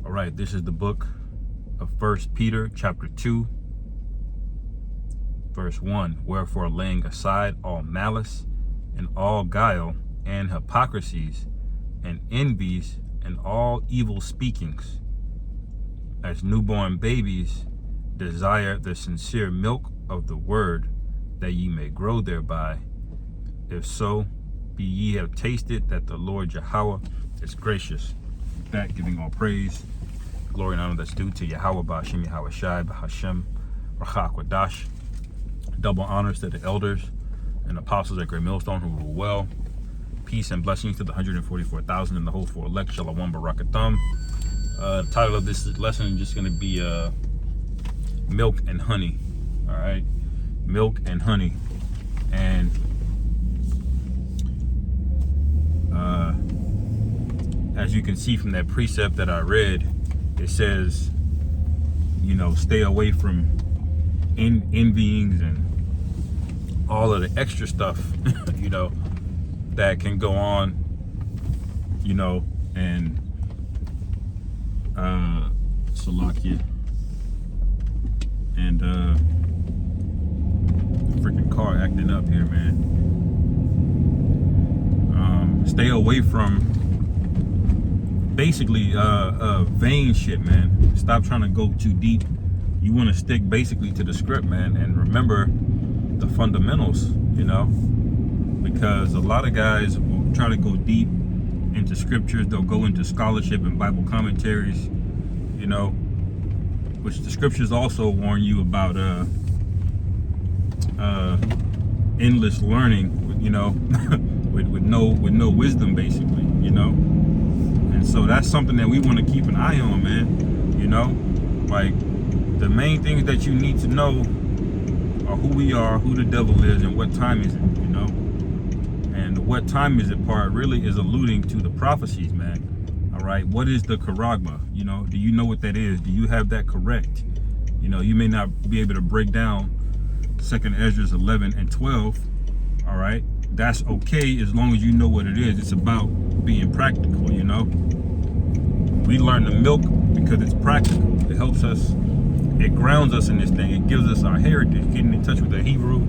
All right, this is the book of 1 Peter chapter 2, verse 1. Wherefore, laying aside all malice and all guile and hypocrisies and envies and all evil speakings, as newborn babies desire the sincere milk of the word, that ye may grow thereby. If so, be ye have tasted that the Lord Yahweh is gracious. With that, giving all praise, glory, and honor that's due to Yahweh, Ba'ashem Yahweh Shai, Ba'ashem Rachak Wadash. Double honors to the elders and apostles at Great Millstone who rule well. Peace and blessings to the 144,000 in the whole for elect. Shalom Barakatham. The title of this lesson is just going to be milk and honey. All right, milk and honey. And as you can see from that precept that I read, it says, you know, stay away from envyings and all of the extra stuff, you know, that can go on, you know, and Salakia and freaking car acting up here, man. Stay away from basically vain shit, man. Stop trying to go too deep. You want to stick basically to the script, man, and remember the fundamentals, you know, because a lot of guys will try to go deep into scriptures. They'll go into scholarship and Bible commentaries, you know, which the scriptures also warn you about endless learning, you know, with no wisdom, basically, you know. And so that's something that we want to keep an eye on, man. You know, like the main things that you need to know are who we are, who the devil is, and what time is it, you know. And the what time is it part really is alluding to the prophecies, man. All right, what is the Karagma? You know, do you know what that is? Do you have that correct? You know, you may not be able to break down 2nd Ezra 11 and 12. All right, that's okay as long as you know what it is. It's about being practical, you know. We learn the milk because it's practical. It helps us, it grounds us in this thing. It gives us our heritage, getting in touch with the Hebrew,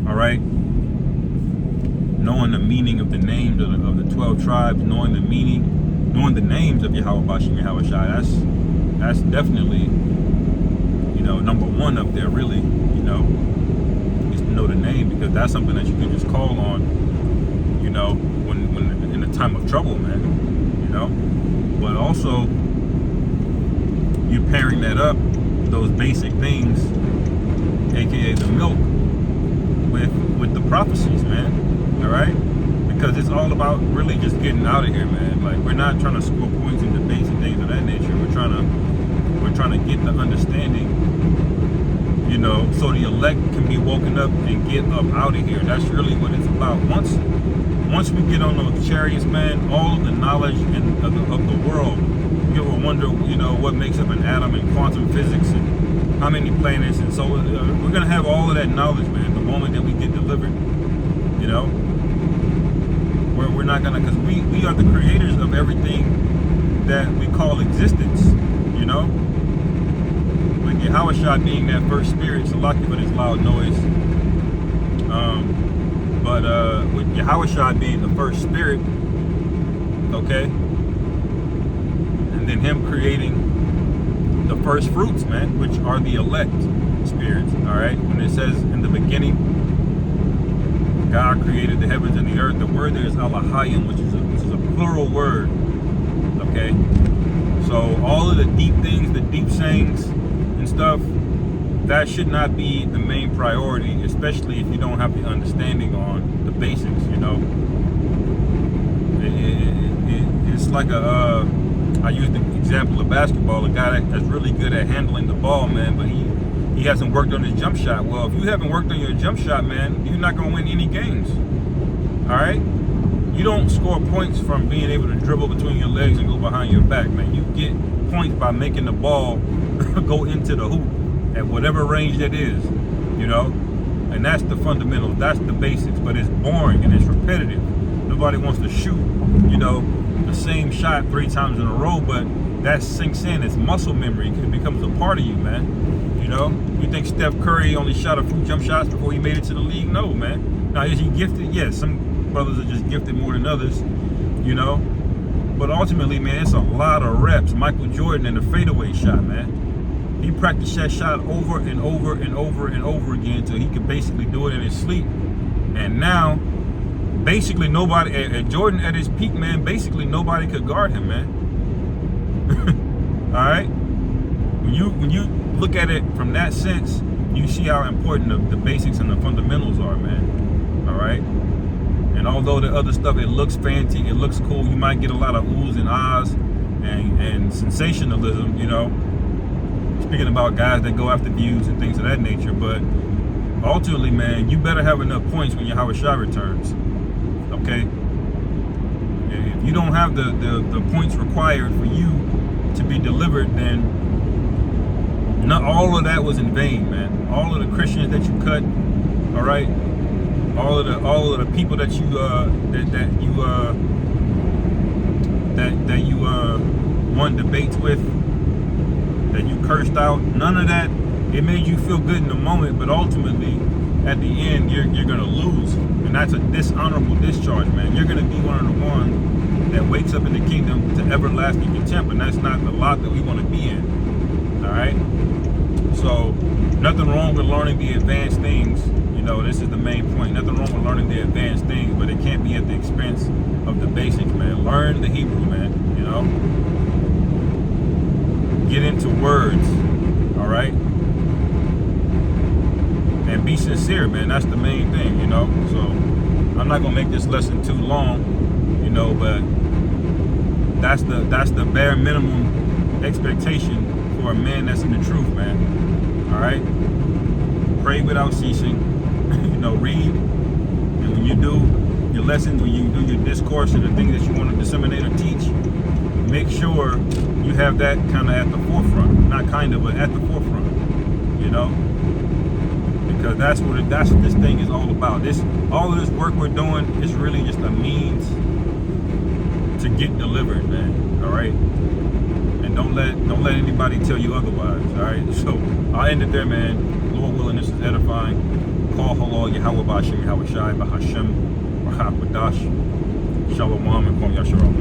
all right? Knowing the meaning of the names of the 12 tribes, knowing the meaning, knowing the names of Yahweh Ba'ashem Yahweh Shai, that's definitely, you know, number one up there, really, you know, is to know the name, because that's something that you can just call on, you know, when in a time of trouble, man, you know. But also, you're pairing that up, those basic things, aka the milk, with the prophecies, man. All right, because it's all about really just getting out of here, man. Like, we're not trying to score points in debates and things of that nature. We're trying to get the understanding, you know, so the elect can be woken up and get up out of here. That's really what it's about. Once we get on those chariots, man, all of the knowledge of the world, you will wonder, you know, what makes up an atom and quantum physics and how many planets. And so we're going to have all of that knowledge, man, the moment that we get delivered, you know. We're not going to, because we are the creators of everything that we call existence, you know. With Yahweh Shai being that first spirit, so lucky for this loud noise. But with Yahweh Shai being the first spirit, okay, and then him creating the first fruits, man, which are the elect spirits, all right? When it says in the beginning, God created the heavens and the earth, the word there is Alahayim, which is a plural word, okay? So all of the deep things, the deep sayings and stuff, that should not be the main priority, especially if you don't have the understanding on the basics, you know. It's like I use the example of basketball, a guy that's really good at handling the ball, man, but he hasn't worked on his jump shot. Well, if you haven't worked on your jump shot, man, you're not going to win any games, all right? You don't score points from being able to dribble between your legs and go behind your back, man. You get points by making the ball go into the hoop at whatever range that is, you know. And that's the fundamentals, that's the basics, but it's boring and it's repetitive. Nobody wants to shoot, you know, the same shot 3 times in a row, but that sinks in. It's muscle memory. It becomes a part of you, man. You know, you think Steph Curry only shot a few jump shots before he made it to the league? No, man. Now, is he gifted? Yes, some brothers are just gifted more than others, you know. But ultimately, man, it's a lot of reps. Michael Jordan in the fadeaway shot, man. He practiced that shot over and over and over and over again until he could basically do it in his sleep. And now, basically nobody, at Jordan at his peak, man, basically nobody could guard him, man. All right? When you look at it from that sense, you see how important the basics and the fundamentals are, man. All right? And although the other stuff, it looks fancy, it looks cool, you might get a lot of oohs and ahs and sensationalism, you know, speaking about guys that go after views and things of that nature. But ultimately, man, you better have enough points when your Howard Shah returns. Okay? If you don't have the points required for you to be delivered, then not all of that was in vain, man. All of the Christians that you cut, all right, all of the people that you won debates with, that you cursed out, none of that. It made you feel good in the moment, but ultimately, at the end, you're gonna lose, and that's a dishonorable discharge, man. You're gonna be one of the ones that wakes up in the kingdom to everlasting contempt, and that's not the lot that we want to be in. All right. So, nothing wrong with learning the advanced things. You know, this is the main point. Nothing wrong with learning the advanced things, but it can't be at the expense of the basics, man. Learn the Hebrew, man. You know, get into words. All right. And be sincere, man. That's the main thing, you know. So I'm not gonna make this lesson too long, you know, but that's the bare minimum expectation for a man that's in the truth, man. All right. Pray without ceasing. You know, read, and when you do your lessons, when you do your discourse and the things that you want to disseminate or teach, make sure you have that kind of at the forefront. Not kind of, but at the forefront. You know. Because that's what this thing is all about. All of this work we're doing is really just a means to get delivered, man. All right, and don't let anybody tell you otherwise. All right, so I'll end it there, man. Lord willing, this is edifying. Call halal Yahweh Bashim Yahweh Shai Bahashem Rahak Wadash Shalom and Kwam Yasharom.